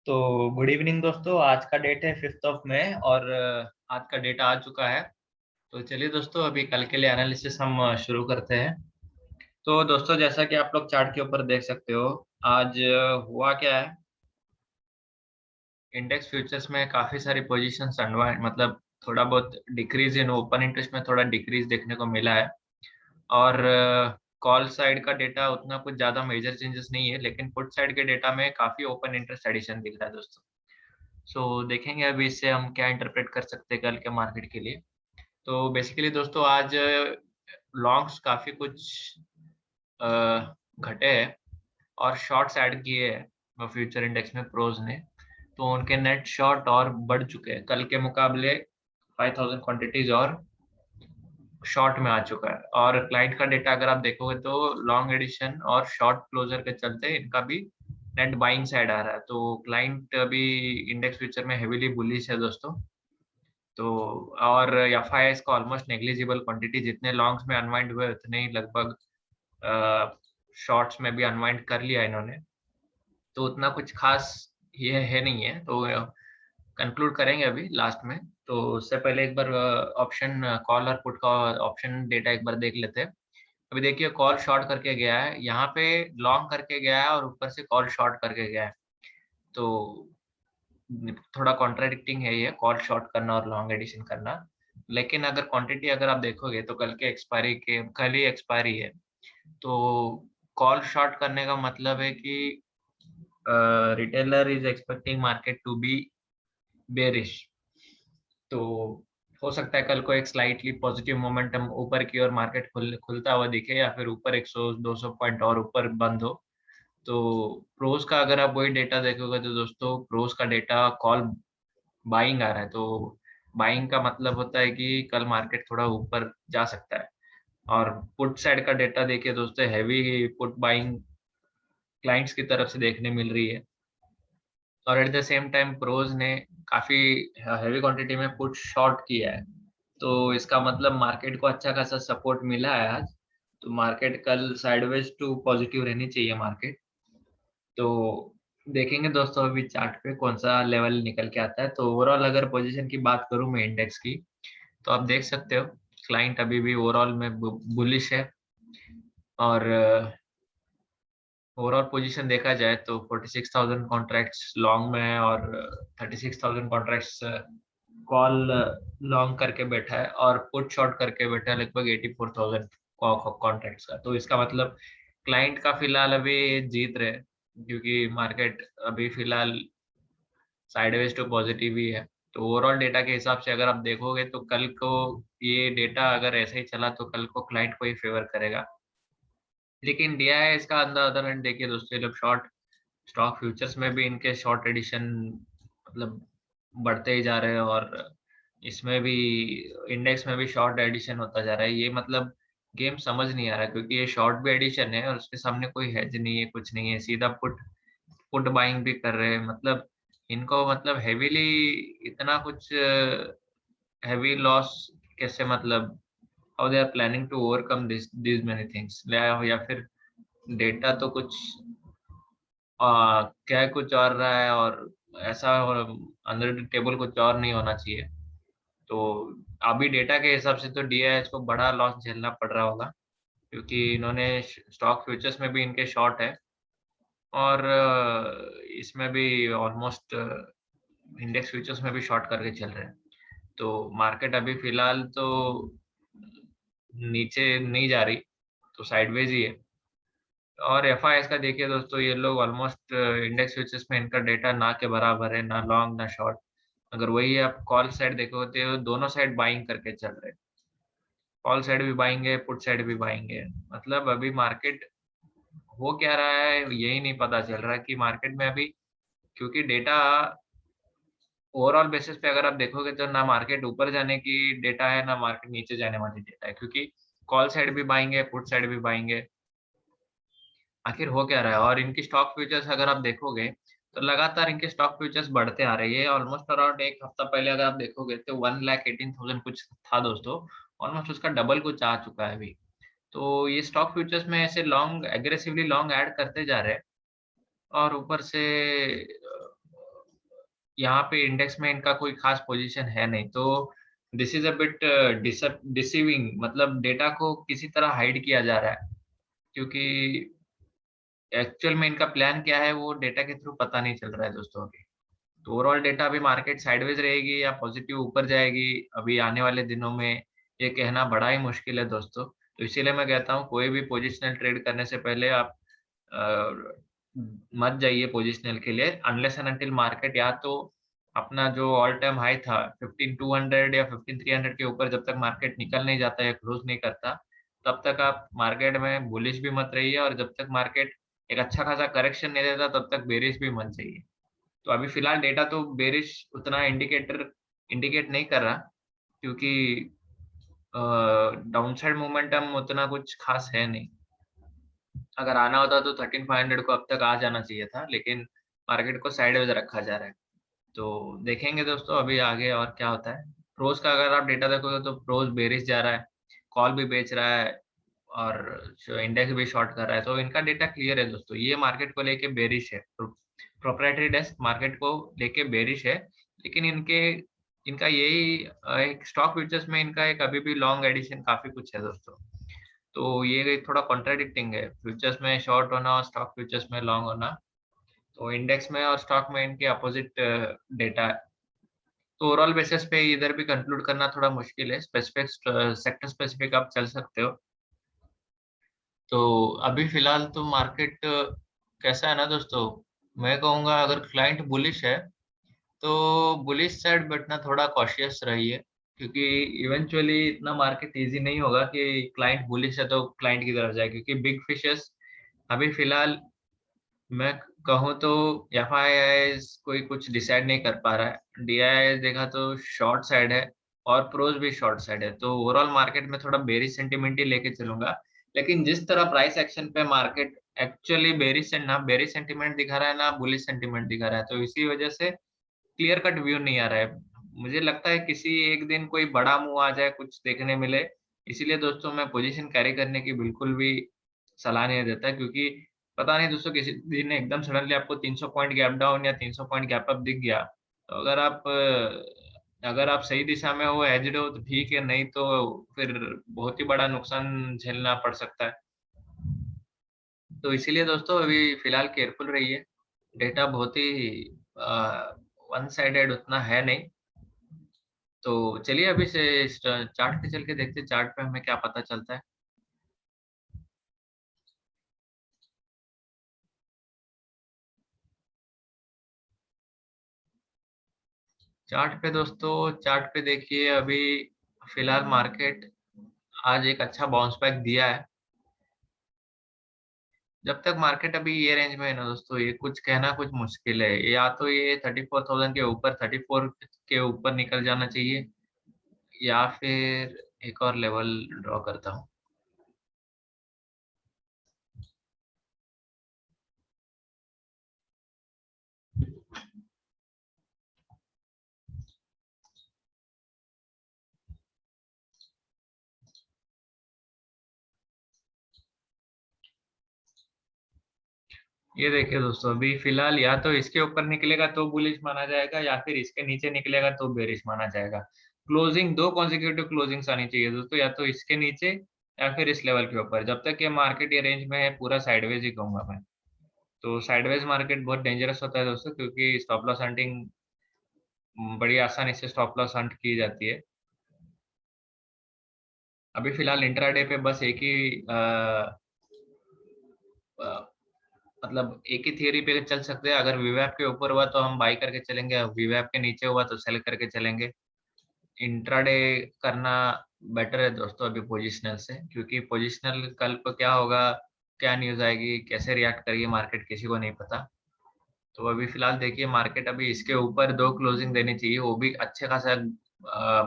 तो good evening दोस्तों। आज का डेट है 5 मई और आज का डेटा आ चुका है। तो चलिए दोस्तों, अभी कल के लिए एनालिसिस हम शुरू करते हैं। तो दोस्तों, जैसा कि आप लोग चार्ट के ऊपर देख सकते हो, आज हुआ क्या है। इंडेक्स फ्यूचर्स में काफी सारी पोजीशंस अनवाइंड, मतलब थोड़ा बहुत डिक्रीज इन ओपन इंटरेस्ट में थोड़ा डिक्रीज देखने को मिला है। और कॉल साइड का डेटा उतना कुछ ज्यादा मेजर चेंजेस नहीं है, लेकिन पुट साइड के डेटा में काफी ओपन इंटरेस्ट एडिशन दिख रहा है दोस्तों। सो देखेंगे अभी इससे हम क्या इंटरप्रेट कर सकते हैं कल के मार्केट के लिए। तो बेसिकली दोस्तों, आज लॉन्ग्स काफी कुछ अ, घटे हैं और शॉर्ट्स ऐड किए हैं फ्यूचर इंडेक्स में प्रोज ने। तो उनके नेट शॉर्ट और बढ़ चुके हैं कल के मुकाबले। 5000 क्वांटिटीज और शॉर्ट में आ चुका है। और क्लाइंट का डेटा अगर आप देखोगे तो लॉन्ग एडिशन और शॉर्ट क्लोजर के चलते इनका भी नेट बाइंग साइड आ रहा है। तो क्लाइंट अभी इंडेक्स फ्यूचर में हेवीली बुलिश है दोस्तों। तो और एफआईआईस का ऑलमोस्ट नेग्लिजिबल क्वांटिटी, जितने लॉन्ग्स में अनवाइंड हुए उतने ही लगभग शॉर्ट्स में भी अनवाइंड कर लिया इन्होंने। तो उतना कुछ खास ये है नहीं है। तो कंक्लूड करेंगे अभी लास्ट में। तो उससे पहले एक बार ऑप्शन कॉल और पुट का ऑप्शन डेटा एक बार देख लेते हैं। अभी देखिए, कॉल शॉर्ट करके गया है, यहाँ पे लॉन्ग करके गया है और ऊपर से कॉल शॉर्ट करके गया है। तो थोड़ा कॉन्ट्राडिक्टिंग है ये कॉल शॉर्ट करना और लॉन्ग एडिशन करना। लेकिन अगर क्वांटिटी अगर आप देखोगे तो कल ही एक्सपायरी है। तो कॉल शॉर्ट करने का मतलब है कि retailer is expecting market to be bearish. तो हो सकता है कल को एक स्लाइटली पॉजिटिव मोमेंटम ऊपर की ओर मार्केट खुलता हुआ दिखे, या फिर ऊपर 100-200 पॉइंट और ऊपर बंद हो। तो प्रोस का अगर आप वही डेटा देखोगे तो दोस्तों, प्रोस का डेटा कॉल बाइंग आ रहा है। तो बाइंग का मतलब होता है कि कल मार्केट थोड़ा ऊपर जा सकता है। और पुट साइड का डेटा देखिए दोस्तों, हैवी पुट बाइंग क्लाइंट्स की तरफ से देखने मिल रही है। और at the same time pros ने काफी हैवी क्वांटिटी में पुट शॉर्ट किया है। तो इसका मतलब मार्केट को अच्छा खासा सपोर्ट मिला है आज। तो मार्केट कल साइडवेज टू पॉजिटिव रहनी चाहिए मार्केट। तो देखेंगे दोस्तों अभी चार्ट पे कौन सा लेवल निकल के आता है। तो ओवरऑल अगर पोजीशन की बात करूं मैं इंडेक्स की, तो आप देख सकते हो क्लाइंट अभी भी ओवरऑल में बुलिश है। और ओवरऑल पोजीशन देखा जाए तो 46,000 कॉन्ट्रैक्ट्स लॉन्ग में है और 36,000 कॉन्ट्रैक्ट्स कॉल लॉन्ग करके बैठा है और पुट शॉर्ट करके बैठा है लगभग 84,000 कॉन्ट्रैक्ट्स का। तो इसका मतलब क्लाइंट का फिलहाल अभी जीत रहे हैं, क्योंकि मार्केट अभी फिलहाल साइडवेज टू पॉजिटिव ही है। तो ओवरऑल डेटा के हिसाब से अगर आप देखोगे तो कल को ये डेटा अगर ऐसे ही चला तो कल को क्लाइंट को ही फेवर करेगा। लेकिन दिया है इसका अदर एंड देखिए दोस्तों, ये लोग शॉर्ट स्टॉक फ्यूचर्स में भी इनके शॉर्ट एडिशन मतलब बढ़ते ही जा रहे हैं। और इसमें भी इंडेक्स में भी शॉर्ट एडिशन होता जा रहा है। ये मतलब गेम समझ नहीं आ रहा, क्योंकि ये शॉर्ट भी एडिशन है और उसके सामने कोई हेज नहीं है, कुछ नहीं है, सीधा पुट पुट बाइंग भी कर रहे हैं। मतलब इनको मतलब हेवीली इतना कुछ हेवी लॉस कैसे, मतलब how they are planning to overcome this many things. या फिर डेटा तो कुछ क्या कुछ और रहा है, और ऐसा अंडर टेबल कुछ और नहीं होना चाहिए। तो अभी डेटा के हिसाब से तो डीआईएच को बड़ा लॉस झेलना पड़ रहा होगा, क्योंकि इन्होंने स्टॉक फ्यूचर्स में भी इनके शॉर्ट है और इसमें भी ऑलमोस्ट इंडेक्स फ्यूचर्स में भी शॉर्ट करके चल रहे हैं। तो मार्केट अभी फिलहाल तो नीचे नहीं जा रही, तो साइडवेज ही है। और एफआईएस का देखिए दोस्तों, ये लोग ऑलमोस्ट इंडेक्स फ्यूचर्स में इनका डेटा ना के बराबर है, ना लॉन्ग ना शॉर्ट। अगर वही आप कॉल साइड देखोगे तो दोनों साइड बाइंग करके चल रहे हैं। कॉल साइड भी बाइंग है, पुट साइड भी बाइंग है। मतलब अभी मार्केट हो क्या रहा है यही नहीं पता चल रहा कि मार्केट में अभी, क्योंकि डेटा ओवरऑल बेसिस पे अगर आप देखोगे तो ना मार्केट ऊपर जाने की डेटा है, ना मार्केट नीचे जाने वाली डेटा है, क्योंकि कॉल साइड भी बाइंग है, पुट साइड भी बाइंग है। आखिर हो क्या रहा है। और इनकी स्टॉक फ्यूचर्स अगर आप देखोगे तो लगातार इनके स्टॉक फ्यूचर्स बढ़ते आ रहे हैं। ये ऑलमोस्ट अराउंड एक हफ्ता पहले अगर आप देखोगे तो 1,18,000 कुछ था दोस्तों। ऑलमोस्ट उसका डबल कुछ आ चुका है अभी। तो ये स्टॉक फ्यूचर्स में ऐसे लॉन्ग एग्रेसिवली लॉन्ग ऐड करते जा रहे हैं। और ऊपर से यहाँ पे इंडेक्स में इनका कोई खास पोजीशन है नहीं, तो this is a bit deceiving, मतलब डेटा को किसी तरह हाइड किया जा रहा है, क्योंकि एक्चुअल में इनका प्लान क्या है वो डेटा के थ्रू पता नहीं चल रहा है दोस्तों अभी। तो ओवरऑल डेटा अभी मार्केट साइडवेज रहेगी या पॉजिटिव ऊपर जाएगी, अभी आने वाले दिनों में ये कहना बड़ा ही मुश्किल है दोस्तों। तो इसीलिए मैं कहता हूँ कोई भी पोजिशनल ट्रेड करने से पहले आप अ, मत जाइए पोजिशनल के लिए अनलेस एंड अंटिल मार्केट या तो अपना जो ऑल टाइम हाई था 15200 या 15300 के ऊपर जब तक मार्केट निकल नहीं जाता या क्लोज नहीं करता, तब तक आप मार्केट में बुलिश भी मत रहिए, और जब तक मार्केट एक अच्छा खासा करेक्शन नहीं देता तब तक बेरिश भी मत जाइए। तो अभी फिलहाल डेटा तो बेरिश उतना इंडिकेट नहीं कर रहा, क्योंकि डाउनसाइड मोमेंटम उतना कुछ खास है नहीं। अगर आना होता तो 13500 को अब तक आ जाना चाहिए था, लेकिन मार्केट को साइडवेज रखा जा रहा है। तो देखेंगे दोस्तों अभी आगे और क्या होता है। प्रोस का अगर आप डेटा देखोगे तो प्रोस बेरिश जा रहा है, कॉल भी बेच रहा है, और जो इंडेक्स भी शॉर्ट कर रहा है, तो इनका डेटा क्लियर है दोस्तों, ये मार्केट को लेके बेरिश है। प्रोप्राइटरी डेस्क मार्केट को लेके बेरिश है, लेकिन इनका यही एक स्टॉक फ्यूचर्स में इनका एक अभी भी लॉन्ग एडिशन काफी कुछ है दोस्तों। तो ये थोड़ा कॉन्ट्राडिक्टिंग है, फ्यूचर्स में शॉर्ट होना और स्टॉक फ्यूचर्स में लॉन्ग होना। तो इंडेक्स में और स्टॉक में इनके अपोजिट डेटा है। तो ओवरऑल बेसिस पे इधर भी कंक्लूड करना थोड़ा मुश्किल है, स्पेसिफिक सेक्टर स्पेसिफिक आप चल सकते हो। तो अभी फिलहाल तो मार्केट कैसा है ना दोस्तों, मैं कहूँगा अगर क्लाइंट बुलिश है तो बुलिश साइड बैठना थोड़ा कॉशियस रहिए, क्योंकि इवेंचुअली इतना मार्केट इजी नहीं होगा कि क्लाइंट बुलिश है तो क्लाइंट की तरफ जाए, क्योंकि बिग फिशेस अभी फिलहाल मैं कहूँ तो एफआईआईज कोई कुछ डिसाइड नहीं कर पा रहा है, डीआईआईज देखा तो शॉर्ट साइड है और प्रोज भी शॉर्ट साइड है, तो ओवरऑल मार्केट में थोड़ा बेरिश सेंटिमेंट ही लेके चलूंगा। लेकिन जिस तरह प्राइस एक्शन पे मार्केट एक्चुअली बेरिश सेंटिमेंट दिखा रहा है ना बुलिश सेंटिमेंट दिखा रहा है, तो इसी वजह से क्लियर कट व्यू नहीं आ रहा है। मुझे लगता है किसी एक दिन कोई बड़ा मूव आ जाए, कुछ देखने मिले। इसीलिए दोस्तों मैं पोजीशन कैरी करने की बिल्कुल भी सलाह नहीं देता, क्योंकि पता नहीं दोस्तों किसी दिन एकदम सडनली आपको 300 पॉइंट गैप डाउन या 300 पॉइंट गैप अप दिख गया। तो अगर आप सही दिशा में हो, एज्ड हो तो ठीक है, नहीं तो फिर बहुत ही बड़ा नुकसान झेलना पड़ सकता है। तो इसीलिए दोस्तों अभी फिलहाल केयरफुल रहिए। डेटा बहुत ही वन साइडेड उतना है नहीं। तो चलिए अभी से चार्ट पे चल के देखते हैं, चार्ट पे हमें क्या पता चलता है। चार्ट पे दोस्तों, चार्ट पे देखिए अभी फिलहाल मार्केट आज एक अच्छा बाउंस बैक दिया है। जब तक मार्केट अभी ये रेंज में है ना दोस्तों, ये कुछ कहना कुछ मुश्किल है, या तो ये 34,000 के ऊपर 34 के ऊपर निकल जाना चाहिए, या फिर एक और लेवल ड्रॉ करता हूँ। ये देखिए दोस्तों अभी फिलहाल या तो इसके ऊपर निकलेगा तो बुलिश माना जाएगा, या फिर इसके नीचे निकलेगा तो बेरिश माना जाएगा। क्लोजिंग दो कॉन्जिक्यूटिव क्लोजिंग्स आनी चाहिए दोस्तों, या तो इसके नीचे या फिर इस लेवल के ऊपर। जब तक ये मार्केट ये रेंज में है पूरा साइडवेज ही कहूंगा मैं। तो साइडवेज मार्केट बहुत डेंजरस होता है दोस्तों, क्योंकि स्टॉप लॉस हंटिंग बड़ी आसानी से स्टॉप लॉस हंट की जाती है। अभी फिलहाल इंट्राडे पे बस एक ही अ, मतलब एक ही थियरी पे चल सकते हैं। अगर वीवैप के ऊपर हुआ तो हम बाई करके चलेंगे, वीवैप के नीचे हुआ तो सेल करके चलेंगे। इंट्राडे करना बेटर है दोस्तों अभी पोजिशनल से, क्योंकि पोजिशनल कल को क्या होगा, क्या न्यूज आएगी, कैसे रिएक्ट करेगी मार्केट, किसी को नहीं पता। तो अभी फिलहाल देखिए मार्केट अभी इसके ऊपर दो क्लोजिंग देनी चाहिए, वो भी अच्छे खासा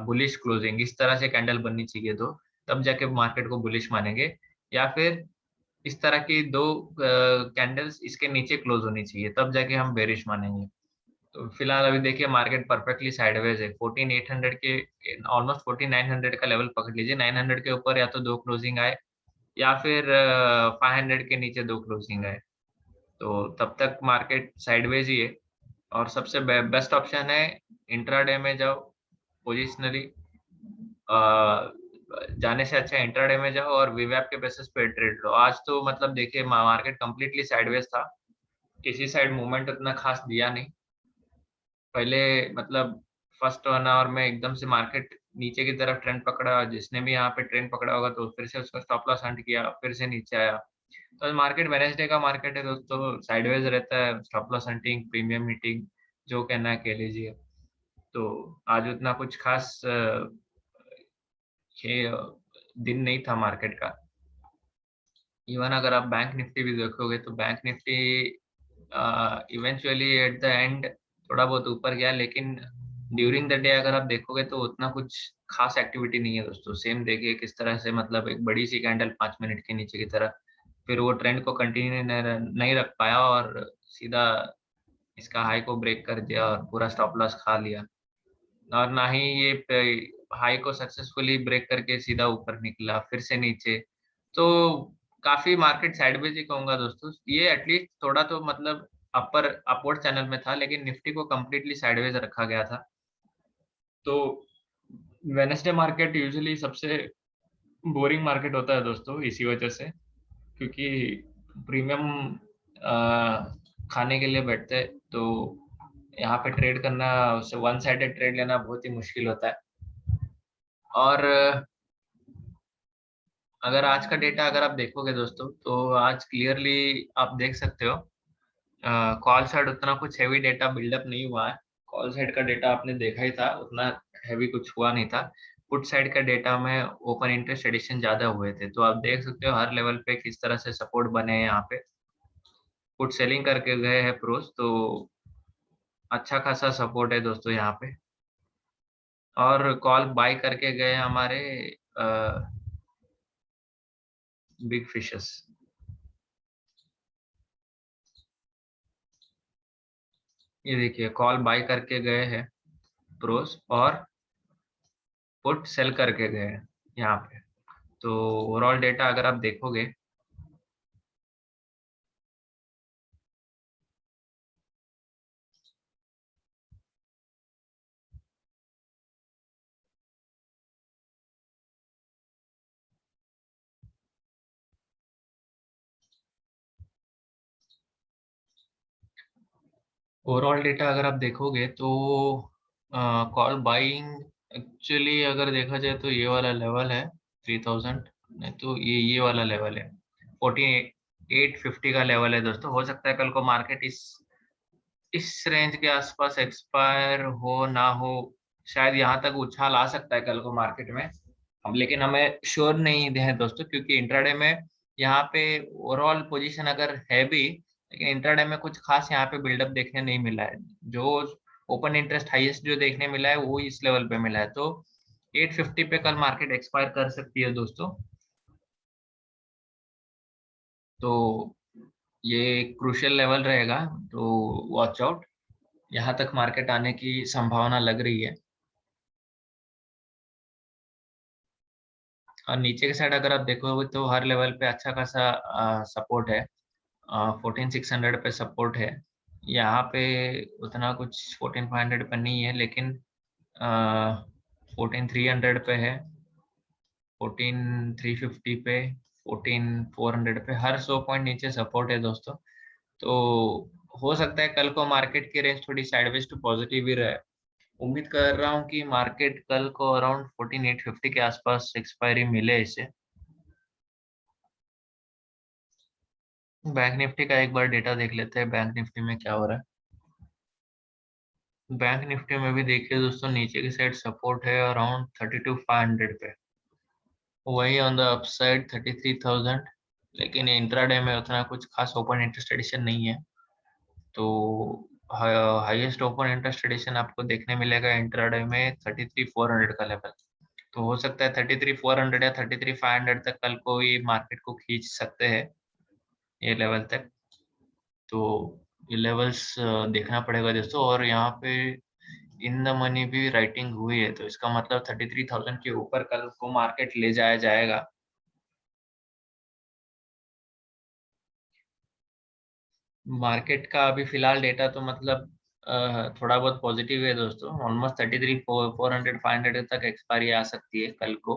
बुलिश क्लोजिंग, इस तरह से कैंडल बननी चाहिए दो, तब जाके मार्केट को बुलिश मानेंगे। या फिर इस तरह की दो कैंडल्स इसके नीचे क्लोज होनी चाहिए, तब जाके हम बेरिश मानेंगे। तो फिलहाल अभी देखिए मार्केट परफेक्टली साइडवेज है, 14800 के ऑलमोस्ट 14900 का लेवल पकड़ लीजिए। 900 के ऊपर या तो दो क्लोजिंग आए, या फिर 500 के नीचे दो क्लोजिंग आए, तो तब तक मार्केट साइडवेज ही है। और सबसे बेस्ट ऑप्शन है इंट्राडे में जाओ पोजिशनली। जाने से अच्छा इंट्राडे में जाओ और वीवैप के बेसिस पे ट्रेड लो। आज तो मतलब देखिए मार्केट कंप्लीटली साइडवेज था, किसी साइड मूवमेंट उतना खास दिया नहीं। पहले मतलब फर्स्ट 1 आवर में एकदम से मार्केट नीचे की तरफ ट्रेंड पकड़ा, जिसने भी यहाँ पे ट्रेंड पकड़ा होगा तो फिर से उसका स्टॉप लॉस हंट किया, फिर से नीचे आया। तो मार्केट वेडनेसडे का मार्केट है दोस्तों, साइडवेज रहता है, stop loss hunting, premium meeting, जो कहना है कह लीजिए। तो आज उतना कुछ खास ये दिन नहीं था मार्केट का। इवन अगर आप बैंक निफ्टी भी देखोगे तो bank Nifty eventually at the end थोड़ा बहुत ऊपर गया, लेकिन ड्यूरिंग द डे अगर आप देखोगे तो उतना कुछ खास एक्टिविटी नहीं है दोस्तों। सेम देखिए किस तरह से मतलब एक बड़ी सी कैंडल 5 मिनट के नीचे की तरह, फिर वो ट्रेंड को कंटिन्यू नहीं रख पाया और सीधा इसका हाई को ब्रेक कर दिया और पूरा स्टॉप लॉस खा लिया। और ना ही ये हाई को सक्सेसफुली ब्रेक करके सीधा ऊपर निकला, फिर से नीचे। तो काफ़ी मार्केट साइडवेज ही कहूँगा दोस्तों। ये एटलीस्ट थोड़ा तो मतलब अपर अपवर्ड चैनल में था, लेकिन निफ्टी को कंप्लीटली साइडवेज रखा गया था। तो वेडनेसडे मार्केट यूजुअली सबसे बोरिंग मार्केट होता है दोस्तों, इसी वजह से, क्योंकि प्रीमियम खाने के लिए बैठते हैं, तो यहाँ पे ट्रेड करना, वन साइडेड ट्रेड लेना बहुत ही मुश्किल होता है। और अगर आज का डेटा अगर आप देखोगे दोस्तों तो आज क्लियरली आप देख सकते हो कॉल साइड उतना कुछ हैवी डेटा बिल्डअप नहीं हुआ है। कॉल साइड का डेटा आपने देखा ही था, उतना हैवी कुछ हुआ नहीं था। पुट साइड का डेटा में ओपन इंटरेस्ट एडिशन ज्यादा हुए थे, तो आप देख सकते हो हर लेवल पे किस तरह से सपोर्ट बने हैं यहाँ पे। पुट सेलिंग करके गए हैं प्रोस, तो अच्छा खासा सपोर्ट है दोस्तों यहाँ पे। और कॉल बाय करके गए हमारे बिग फिशेस। ये देखिए कॉल बाय करके गए हैं प्रोस और पुट सेल करके गए हैं यहाँ पे। तो ओवरऑल डेटा अगर आप देखोगे ओवरऑल डेटा अगर आप देखोगे तो कॉल बाइंग एक्चुअली अगर देखा जाए तो ये वाला लेवल है 3000, नहीं तो ये वाला लेवल है 4850 का लेवल है दोस्तों। हो सकता है कल को मार्केट इस रेंज के आसपास एक्सपायर हो ना हो, शायद यहाँ तक उछाल आ सकता है कल को मार्केट में। हम लेकिन हमें श्योर नहीं है दोस्तों, क्योंकि इंट्राडे में यहाँ पे ओवरऑल पोजीशन अगर है भी, लेकिन इंट्राडे में कुछ खास यहाँ पे बिल्डअप देखने नहीं मिला है। जो ओपन इंटरेस्ट हाईएस्ट जो देखने मिला है वो इस लेवल पे मिला है, तो 850 पे कल मार्केट एक्सपायर कर सकती है दोस्तों। तो ये क्रूशियल लेवल रहेगा, तो वॉच आउट, यहाँ तक मार्केट आने की संभावना लग रही है। और नीचे के साइड अगर आप देखोगे तो हर लेवल पे अच्छा खासा सपोर्ट है। 14600 पे सपोर्ट है यहाँ पे, उतना कुछ 14500 पे नहीं है, लेकिन 14300 पे है, 14350 पे, 14400 पे, हर 100 पॉइंट नीचे सपोर्ट है दोस्तों। तो हो सकता है कल को मार्केट की रेंज थोड़ी साइडवेज टू पॉजिटिव ही रहे। उम्मीद कर रहा हूँ कि मार्केट कल को अराउंड 14850 के आसपास एक्सपायरी मिले इसे। बैंक निफ्टी का एक बार डेटा देख लेते हैं, बैंक निफ्टी में क्या हो रहा है। बैंक निफ्टी में भी देखिए दोस्तों, नीचे की साइड सपोर्ट है अराउंड 32500 पे, वही ऑन द अपसाइड 33000, लेकिन इंट्राडे में उतना कुछ खास ओपन इंटरेस्ट एडिशन नहीं है। तो हाईएस्ट ओपन इंटरेस्ट एडिशन आपको देखने मिलेगा इंट्राडे में 33400 का लेवल। तो हो सकता है 33400 या 33500 तक कल को ये मार्केट को खींच सकते हैं, ये लेवल तक। तो ये लेवल्स देखना पड़ेगा दोस्तों। और यहाँ पे इन द मनी भी राइटिंग हुई है, तो इसका मतलब 33000 के ऊपर कल को मार्केट ले जाया जाएगा। मार्केट का अभी फिलहाल डेटा तो मतलब थोड़ा बहुत पॉजिटिव है दोस्तों। ऑलमोस्ट 33 400 तक एक्सपायरी आ सकती है कल को।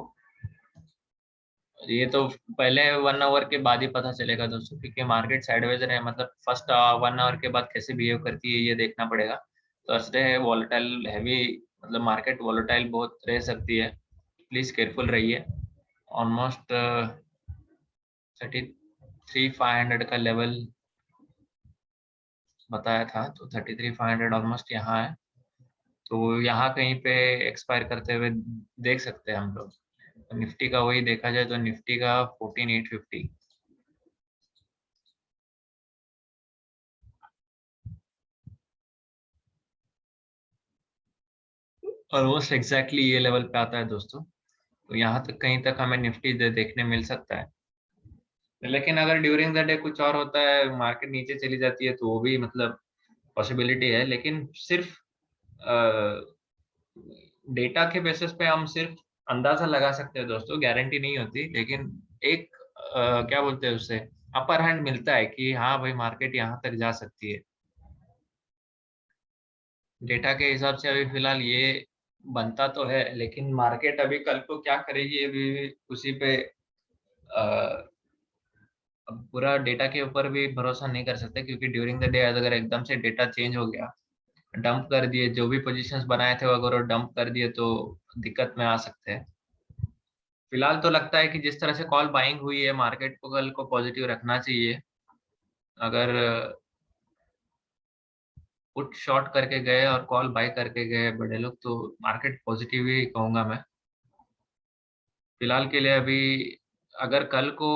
ये तो पहले 1 आवर के बाद ही पता चलेगा दोस्तों, क्योंकि मार्केट साइडवेज रहे, मतलब फर्स्ट 1 आवर के बाद कैसे बिहेव करती है ये देखना पड़ेगा। थर्सडे है वॉलेटाइल हैवी, मतलब मार्केट वॉलेटाइल बहुत रह सकती है, प्लीज केयरफुल रहिए। ऑलमोस्ट 33 500 का लेवल बताया था, तो 33 500 ऑलमोस्ट यहाँ है, तो यहाँ कहीं पे एक्सपायर करते हुए देख सकते हैं हम लोग। तो निफ्टी का वही देखा जाए तो निफ्टी का 14850 ऑलमोस्ट एग्जैक्टली ये लेवल पे आता है दोस्तों। तो यहाँ तक कहीं तक हमें निफ्टी देखने मिल सकता है। लेकिन अगर ड्यूरिंग द डे कुछ और होता है, मार्केट नीचे चली जाती है, तो वो भी मतलब पॉसिबिलिटी है। लेकिन सिर्फ डेटा के बेसिस पे हम सिर्फ अंदाजा लगा सकते हैं दोस्तों, गारंटी नहीं होती। लेकिन एक क्या बोलते हैं उससे, अपर हैंड मिलता है कि हाँ भाई मार्केट यहाँ तक जा सकती है। डेटा के हिसाब से अभी फिलहाल ये बनता तो है, लेकिन मार्केट अभी कल को क्या करेगी अभी उसी पे अब पूरा डेटा के ऊपर भी भरोसा नहीं कर सकते, क्योंकि ड्यूरिंग द डे अगर एकदम से डेटा चेंज हो गया, डंप कर दिए जो भी पोजीशंस बनाए थे, अगर वो डंप कर दिए तो दिक्कत में आ सकते हैं। फिलहाल तो लगता है कि जिस तरह से कॉल बाइंग हुई है, मार्केट को कल को पॉजिटिव रखना चाहिए। अगर पुट शॉर्ट करके गए और कॉल बाय करके गए बड़े लोग, तो मार्केट पॉजिटिव ही कहूंगा मैं फिलहाल के लिए। अभी अगर कल को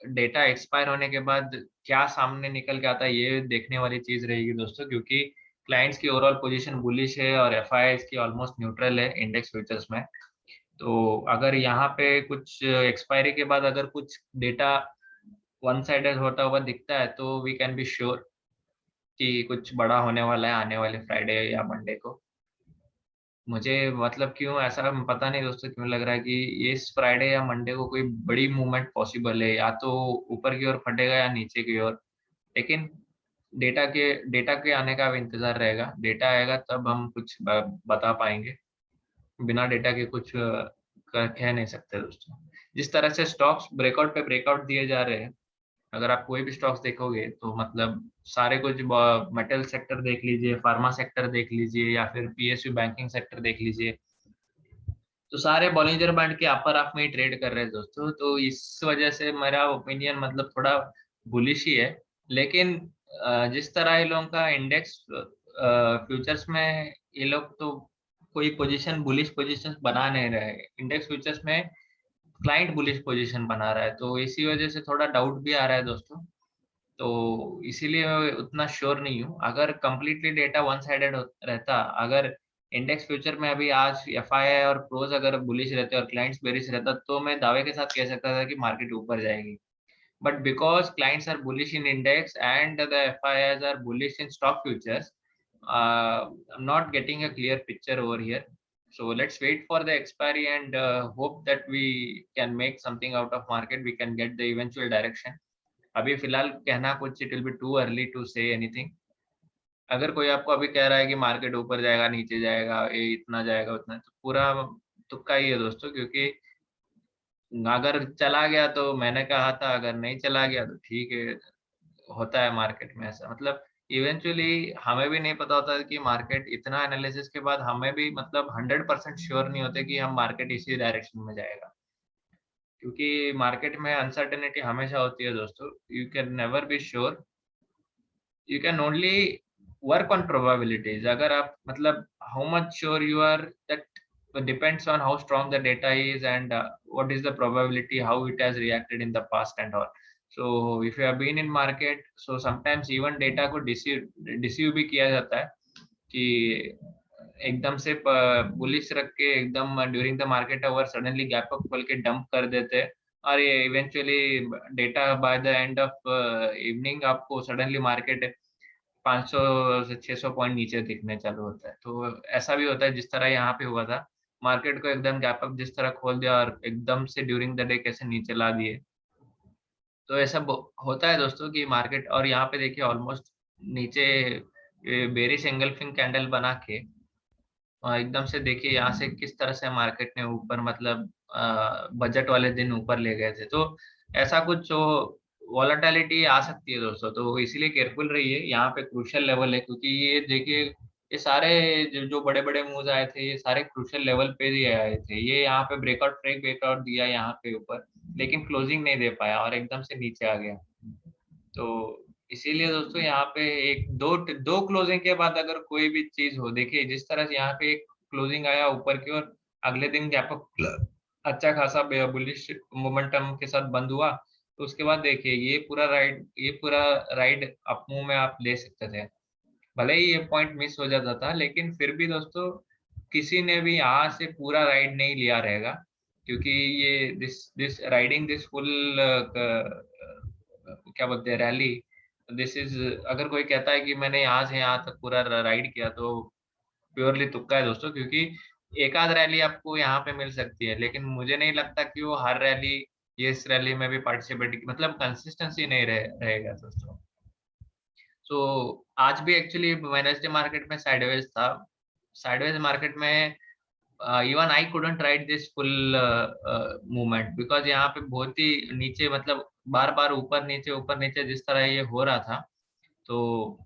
डेटा एक्सपायर होने के बाद क्या सामने निकल के आता है, ये देखने वाली चीज रहेगी दोस्तों, क्योंकि क्लाइंट्स की ओवरऑल पोजीशन बुलिश है और एफआई की ऑलमोस्ट न्यूट्रल है इंडेक्स फ्यूचर्स में। तो अगर यहाँ पे कुछ एक्सपायरी के बाद अगर कुछ डेटा वन साइडेड होता हुआ दिखता है, तो वी कैन बी श्योर कि कुछ बड़ा होने वाला है आने वाले फ्राइडे या मंडे को। मुझे मतलब क्यों ऐसा पता नहीं दोस्तों, क्यों लग रहा है कि ये इस फ्राइडे या मंडे को कोई बड़ी मूवमेंट पॉसिबल है, या तो ऊपर की ओर फटेगा या नीचे की ओर। लेकिन डेटा के आने का अब इंतजार रहेगा, डेटा आएगा तब हम कुछ बता पाएंगे। बिना डेटा के कुछ कह नहीं सकते दोस्तों। जिस तरह से स्टॉक्स ब्रेकआउट पे ब्रेकआउट दिए जा रहे हैं, अगर आप कोई भी स्टॉक्स देखोगे तो मतलब सारे कुछ मेटल सेक्टर देख लीजिए, फार्मा सेक्टर देख लीजिए, या फिर पीएसयू बैंकिंग सेक्टर देख लीजिए, तो सारे बॉलिंजर बैंड के अपर हाफ में ही ट्रेड कर रहे हैं दोस्तों। तो इस वजह से मेरा ओपिनियन मतलब थोड़ा बुलिश ही है। लेकिन जिस तरह ये लोगों का इंडेक्स फ्यूचर्स में, ये लोग तो कोई पोजीशन बुलिश पोजीशन बना नहीं रहे, इंडेक्स फ्यूचर्स में क्लाइंट बुलिश पोजीशन बना रहा है, तो इसी वजह से थोड़ा डाउट भी आ रहा है दोस्तों। तो इसीलिए मैं उतना श्योर नहीं हूँ। अगर कंप्लीटली डेटा वन साइडेड रहता, अगर इंडेक्स फ्यूचर में अभी आज एफआईआई और प्रोज अगर बुलिश रहते और क्लाइंट्स बेरिश रहता, तो मैं दावे के साथ कह सकता था कि मार्केट ऊपर जाएगी। But because clients are bullish in index and the FIIs are bullish in stock futures, I'm not getting a clear picture over here. So let's wait for the expiry and hope that we can make something out of market. We can get the eventual direction. अभी फिलहाल कहना कुछ, it will be too early to say anything. अगर कोई आपको अभी कह रहा है कि मार्केट ऊपर जाएगा नीचे जाएगा, ये इतना जाएगा उतना, तो पूरा तुक्का ही है दोस्तों। क्योंकि अगर चला गया तो मैंने कहा था, अगर नहीं चला गया तो ठीक है। होता है मार्केट में ऐसा, मतलब इवेंचुअली हमें भी नहीं पता होता कि मार्केट, इतना एनालिसिस के बाद हमें भी मतलब 100% श्योर नहीं होते कि हम मार्केट इसी डायरेक्शन में जाएगा। क्योंकि मार्केट में अनसर्टेनिटी हमेशा होती है दोस्तों, you can never be sure, you can only work on probabilities। अगर आप मतलब how much sure you are, that depends on how strong the data is and what is the probability, how it has reacted in the past and all। so if you have been in market, so sometimes even data को deceive भी किया जाता है कि एकदम से bullish रख के एकदम during the market hour suddenly gap up खोल के डंप कर देते हैं, और ये eventually data by the end of evening आपको सडनली मार्केट 500 से 600 पॉइंट नीचे दिखने चालू होता है। तो ऐसा भी होता है जिस तरह यहाँ पे हुआ था, मार्केट को एकदम गैप अप जिस तरह खोल दिया और एकदम से ड्यूरिंग द डे कैसे नीचे ला दिए। तो ऐसा होता है दोस्तों कि मार्केट, और यहाँ पे देखिए ऑलमोस्ट नीचे ये बेरिश एंगल्फिंग कैंडल बना के एकदम से देखिए यहाँ से किस तरह से मार्केट ने ऊपर मतलब बजट वाले दिन ऊपर ले गए थे। तो ऐसा कुछ वॉलेटिलिटी आ सकती है दोस्तों, तो इसीलिए केयरफुल रहिए। यहाँ पे क्रूशियल लेवल है, क्योंकि ये देखिए ये सारे जो बड़े बड़े मूव्स आए थे ये सारे क्रूशियल लेवल पे ही आए थे। ये यहाँ पे ब्रेकआउट दिया यहाँ पे ऊपर, लेकिन क्लोजिंग नहीं दे पाया और एकदम से नीचे आ गया। तो इसीलिए दोस्तों यहाँ पे एक दो दो क्लोजिंग के बाद अगर कोई भी चीज हो, देखिए जिस तरह से यहाँ पे एक क्लोजिंग आया ऊपर की ओर, अगले दिन गैप अप अच्छा खासा बुलिश मोमेंटम के साथ बंद हुआ, तो उसके बाद देखिए ये पूरा राइड अप मूव में आप ले सकते थे। भले ही ये पॉइंट मिस हो जाता था, लेकिन फिर भी दोस्तों किसी ने भी यहाँ से पूरा राइड नहीं लिया रहेगा, क्योंकि ये दिस राइडिंग दिस फुल क्या बोलते हैं रैली, दिस इज, अगर कोई कहता है कि मैंने यहाँ से यहाँ तक पूरा राइड किया तो प्योरली तुक्का है दोस्तों। क्योंकि एक आध रैली आपको यहाँ पे मिल सकती है, लेकिन मुझे नहीं लगता कि वो हर रैली ये इस रैली में भी पार्टिसिपेट, मतलब कंसिस्टेंसी नहीं रहेगा दोस्तों। सो आज भी एक्चुअली वेडनेसडे मार्केट में साइडवेज था। साइडवेज मार्केट में even I couldn't ride this full movement, because यहाँ पे बहुत ही नीचे, मतलब बार बार ऊपर नीचे जिस तरह ये हो रहा था। तो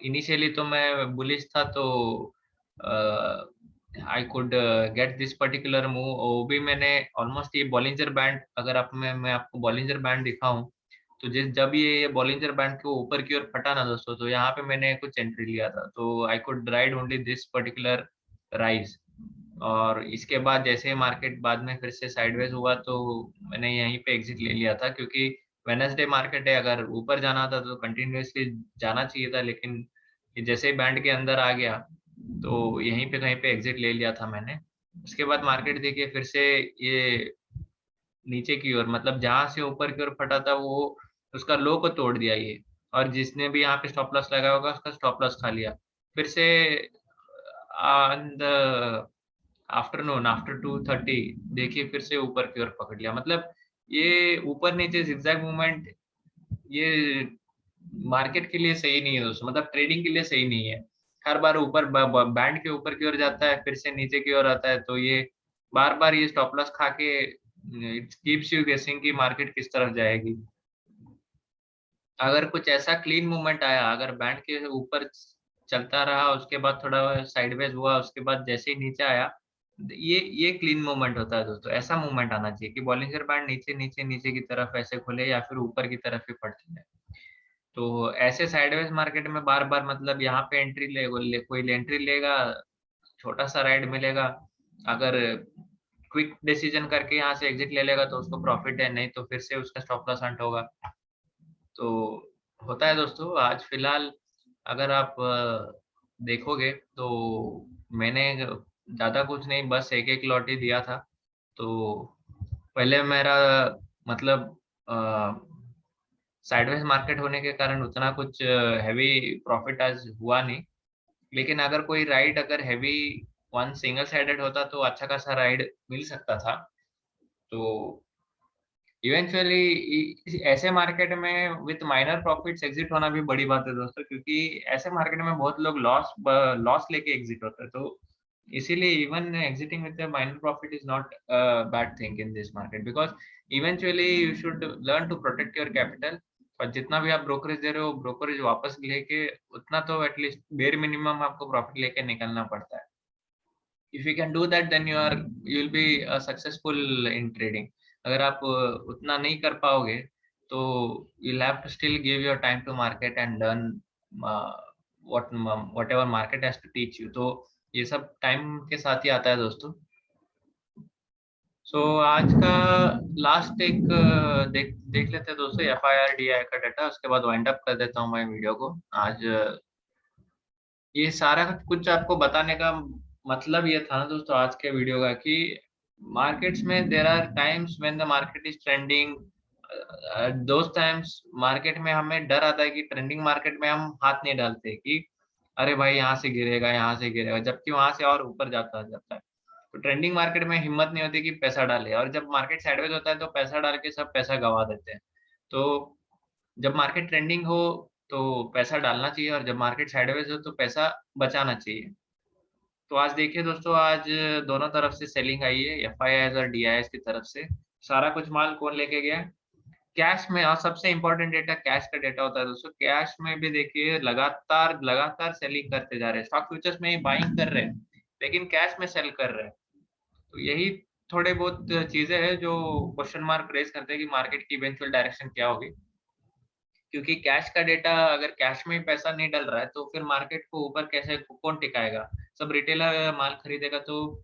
इनिशियली तो मैं बुलिश था, तो I could get this particular move. वो भी मैंने ऑलमोस्ट ये बॉलिंजर बैंड, अगर आप मैं आपको बॉलिंजर बैंड दिखाऊं, तो जिस जब ये बॉलिंजर बैंड के ऊपर की ओर फटा ना दोस्तों, तो यहाँ पे मैंने कुछ एंट्री लिया था, तो I could ride only this particular rise. और इसके बाद जैसे ही मार्केट बाद में फिर से साइडवेज हुआ, तो मैंने यहीं पे एग्जिट ले लिया था, क्योंकि वेनसडे मार्केट है, अगर ऊपर जाना था तो कंटिन्यूअसली जाना चाहिए था, लेकिन ये जैसे ही बैंड के अंदर आ गया तो यहीं पे कहीं पे एग्जिट ले लिया था मैंने। उसके बाद मार्केट देखिए फिर से ये नीचे की ओर, मतलब जहां से ऊपर की ओर फटा था वो उसका लो को तोड़ दिया ये, और जिसने भी यहाँ पे स्टॉप लॉस लगाया होगा उसका स्टॉप लॉस खा लिया। फिर से आफ्टरनून आफ्टर 2:30 देखिए फिर से ऊपर की ओर पकड़ लिया। मतलब ये ऊपर नीचे जिगजैग मूवमेंट ये मार्केट के लिए सही नहीं है दोस्तों, मतलब ट्रेडिंग के लिए सही नहीं है। हर बार ऊपर बैंड के ऊपर की ओर जाता है, फिर से नीचे की ओर आता है, तो ये बार बार ये स्टॉप लॉस खा के इट कीप्स यू गेसिंग कि मार्केट किस तरफ जाएगी। अगर कुछ ऐसा क्लीन मूवमेंट आया, अगर बैंड के ऊपर चलता रहा, उसके बाद थोड़ा साइडवेज हुआ, उसके बाद जैसे ही नीचे आया, ये क्लीन मूवमेंट होता है दोस्तों। ऐसा मूवमेंट आना चाहिए कि बॉलिंजर बैंड नीचे नीचे नीचे की तरफ ऐसे खुले या फिर ऊपर की तरफ ही पड़ती है। तो ऐसे साइडवेज मार्केट में बार बार, मतलब यहाँ पे कोई एंट्री लेगा, छोटा सा राइड मिलेगा, अगर क्विक डिसीजन करके यहाँ से एग्जिट ले लेगा तो उसको प्रॉफिट है, नहीं तो फिर से उसका स्टॉप लॉस हंट होगा। तो होता है दोस्तों। आज फिलहाल अगर आप देखोगे तो मैंने ज्यादा कुछ नहीं, बस एक एक लॉट ही दिया था। तो पहले मेरा मतलब साइडवेज मार्केट होने के कारण उतना कुछ हैवी प्रॉफिट आज हुआ नहीं, लेकिन अगर कोई राइड अगर हैवी वन सिंगल साइडेड होता तो अच्छा खासा राइड मिल सकता था। तो इवेंचुअली ऐसे मार्केट में विथ माइनर प्रॉफिट्स एग्जिट होना भी बड़ी बात है दोस्तों, क्योंकि ऐसे मार्केट में बहुत लोग लॉस लेके एग्जिट होते हैं। तो इसीलिए even exiting with minor profit is not bad thing in this market, because eventually you should learn to protect your capital. और जितना भी आप ब्रोकरेज दे रहे हो, ब्रोकरेज वापस लेके उतना तो एटलीस्ट बेर मिनिमम आपको प्रॉफिट लेके निकलना पड़ता है। If you can do that then you will be successful in trading. अगर आप उतना नहीं कर पाओगे तो you'll have to still give your time to market and learn whatever market has to teach you। तो ये सब टाइम के साथ ही आता है दोस्तों। सो आज का लास्ट एक देख देख लेते हैं दोस्तों F I R D I का डाटा, उसके बाद वाइंड अप कर देता हूँ मैं वीडियो को आज। ये सारा कुछ आपको बताने का मतलब ये था ना दोस्तों आज के वीडियो का, कि मार्केट्स में there are times when the market is trending. Those times market में हमें डर आता है कि ट्रेंडिंग मार्केट में हम हाथ नहीं डालते कि अरे भाई यहाँ से गिरेगा, जबकि वहां से और ऊपर जाता है। तो ट्रेंडिंग मार्केट में हिम्मत नहीं होती कि पैसा डाले, और जब मार्केट साइडवेज होता है तो पैसा डाल के सब पैसा गवा देते हैं। तो जब मार्केट ट्रेंडिंग हो तो पैसा डालना चाहिए और जब मार्केट साइडवेज हो तो पैसा बचाना चाहिए। तो आज देखिए दोस्तों, आज दोनों तरफ से सेलिंग आई है, एफआईआईज और डीआईएस की तरफ से। सारा कुछ माल कौन लेके गया? कैश में। और सबसे इम्पोर्टेंट डेटा कैश का डेटा होता है दोस्तों। कैश में भी देखिए लगातार लगातार सेलिंग करते जा रहे हैं। स्टॉक फ्यूचर्स में ही बाइंग कर रहे हैं, लेकिन कैश में सेल कर रहे हैं। तो यही थोड़े बहुत चीजें हैं जो क्वेश्चन मार्क रेज करते हैं कि मार्केट की इवेंचुअल डायरेक्शन क्या होगी। क्योंकि कैश का डेटा, अगर कैश में ही पैसा नहीं डल रहा है तो फिर मार्केट को ऊपर कैसे कौन टिकाएगा? सब रिटेलर माल खरीदेगा, तो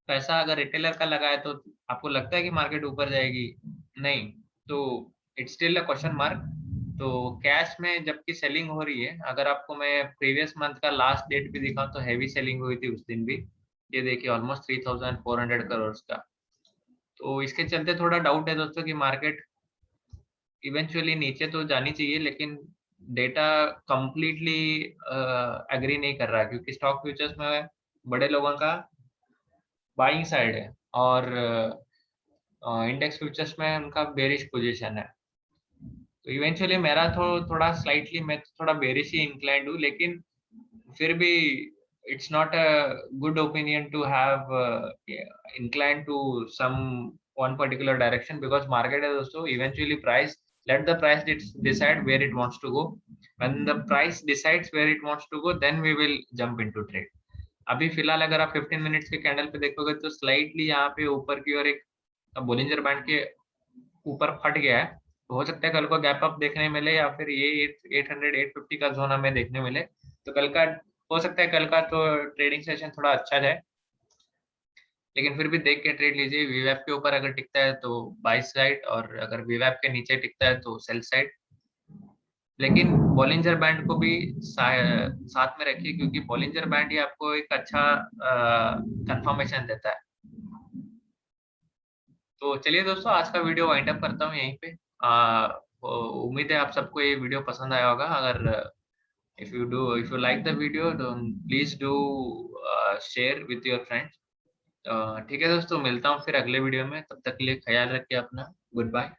पैसा अगर रिटेलर का लगा है तो आपको लगता है कि मार्केट ऊपर जाएगी? नहीं। तो it's still a question mark. तो कैश में जबकि सेलिंग हो रही है, अगर आपको मैं प्रीवियस मंथ का लास्ट डेट भी दिखाऊं तो हैवी सेलिंग हुई थी उस दिन भी। ये देखिए ऑलमोस्ट 3,400 करोड़ का। तो इसके चलते थोड़ा डाउट है दोस्तों कि मार्केट इवेंचुअली नीचे तो जानी चाहिए, लेकिन डेटा कंप्लीटली एग्री नहीं कर रहा है, क्योंकि स्टॉक फ्यूचर्स में बड़े लोगों का बाइंग साइड है और इंडेक्स फ्यूचर्स में उनका बेरिश पोजीशन है। तो इवेंचुअली मेरा थोड़ा स्लाइटली, मैं थोड़ा बेरिश ही इंक्लाइंड हूँ, लेकिन फिर भी it's not a good opinion to have inclined to some one particular direction, because market है दोस्तों, eventually price, let the price decide where it wants to go. When the price decides where it wants to go, then we will jump into trade. अभी फिलहाल अगर आप 15 minutes के candle पे देखोगे तो स्लाइटली यहाँ पे ऊपर की ओर एक बोलिंजर बैंड के ऊपर फट गया है। तो हो सकता है कल को गैप अप देखने मिले, या फिर ये 800 850 का जोन हमें देखने मिले। तो कल का हो सकता है, कल का तो ट्रेडिंग सेशन थोड़ा अच्छा जाए, लेकिन फिर भी देख के ट्रेड लीजिए। वीवैप के ऊपर अगर टिकता है तो बाई साइड, और अगर वीवैप के नीचे टिकता है तो सेल साइड। लेकिन बॉलिंजर बैंड को भी साथ में रखिए, क्योंकि बॉलिंजर बैंड ही आपको एक अच्छा कंफर्मेशन देता है। तो चलिए दोस्तों, आज का वीडियो वाइंड अप करता हूँ यहीं पे। उम्मीद है आप सबको ये वीडियो पसंद आया होगा। अगर if you like the video, then please do share with your friends। ठीक है दोस्तों, मिलता हूँ फिर अगले वीडियो में। तब तक के लिए ख्याल रखिए अपना। Good bye.